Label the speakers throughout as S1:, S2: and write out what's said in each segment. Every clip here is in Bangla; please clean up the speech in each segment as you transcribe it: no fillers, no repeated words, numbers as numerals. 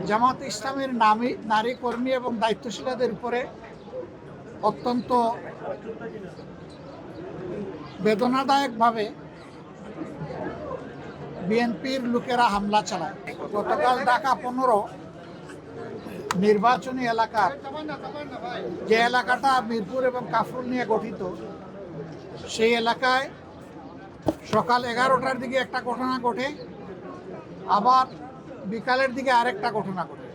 S1: জামাত ইসলামের নারী কর্মী এবং দায়িত্বশীলদের উপরে অত্যন্ত বেদনাদায়কভাবে বিএনপির লোকেরা হামলা চালায়। গতকাল ঢাকা 15 নির্বাচনী এলাকার যে এলাকাটা মিরপুর এবং কাফরুল নিয়ে গঠিত, সেই এলাকায় সকাল 11টার দিকে একটা ঘটনা ঘটে, আবার বিকালের দিকে আরেকটা ঘটনা ঘটে।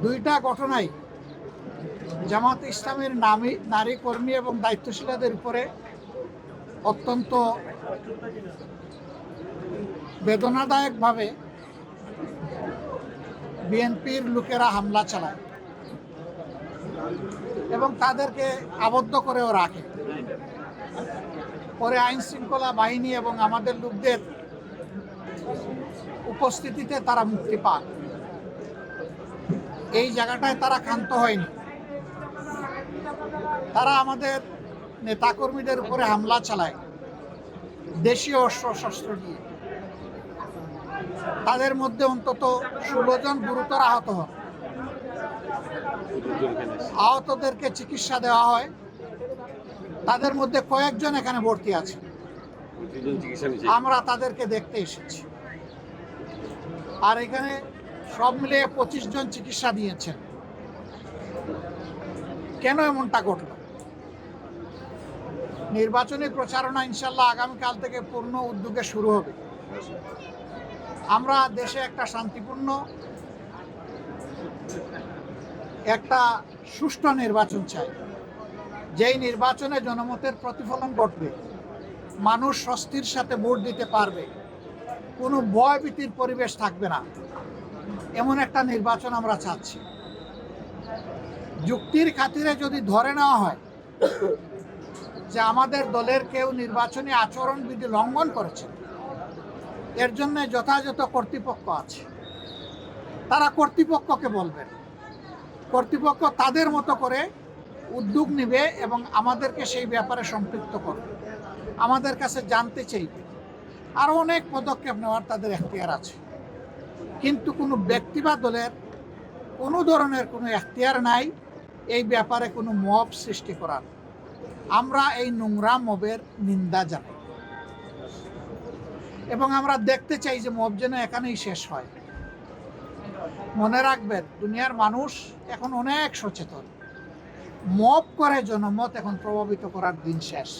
S1: দুইটা ঘটনাই জামাত ইসলামের নারী কর্মী এবং দায়িত্বশীলদের উপরে অত্যন্ত বেদনাদায়কভাবে বিএনপির লোকেরা হামলা চালায় এবং তাদেরকে আবদ্ধ করেও রাখে। পরে আইন শৃঙ্খলা বাহিনী এবং আমাদের লোকদের উপস্থিতিতে তারা মুক্তি পান। এই জায়গাটায় তারা ক্ষান্ত হয়নি। তারা আমাদের নেতাকর্মীদের উপরে হামলা চালায় দেশীয় অস্ত্র দিয়ে। তাদের মধ্যে অন্তত 16 জন গুরুতর আহত হন। আহতদেরকে চিকিৎসা দেওয়া হয়। তাদের মধ্যে কয়েকজন এখানে ভর্তি আছে। আমরা তাদেরকে দেখতে এসেছি। আর এখানে সব মিলিয়ে 25 জন চিকিৎসা দিয়েছেন। কেন এমনটা ঘটল? নির্বাচনী প্রচারণা ইনশাল্লাহ আগামীকাল থেকে পূর্ণ উদ্যোগে শুরু হবে। আমরা দেশে একটা শান্তিপূর্ণ একটা সুষ্ঠু নির্বাচন চাই, যেই নির্বাচনে জনমতের প্রতিফলন ঘটবে, মানুষ স্বস্তির সাথে ভোট দিতে পারবে, কোনো ভয়ভীতির পরিবেশ থাকবে না, এমন একটা নির্বাচন আমরা চাচ্ছি। যুক্তির খাতিরে যদি ধরে নেওয়া হয় যে আমাদের দলের কেউ নির্বাচনী আচরণবিধি লঙ্ঘন করেছে, এর জন্য যথাযথ কর্তৃপক্ষ আছে, তারা কর্তৃপক্ষকে বলবেন। কর্তৃপক্ষ তাদের মতো করে উদ্যোগ নেবে এবং আমাদেরকে সেই ব্যাপারে সম্পৃক্ত করবে, আমাদের কাছে জানতে চাইবে। আরও অনেক পদক্ষেপ নেওয়ার তাদের এখতিয়ার আছে। কিন্তু কোনো ব্যক্তি বা দলের কোনো ধরনের কোনো এখতিয়ার নাই এই ব্যাপারে কোনো মব সৃষ্টি করার। আমরা এই নোংরা মবের নিন্দা জানাই এবং আমরা দেখতে চাই যে মব যেন এখানেই শেষ হয়। মনে রাখবেন, দুনিয়ার মানুষ এখন অনেক সচেতন। মব করে জনমত এখন প্রভাবিত করার দিন শেষ।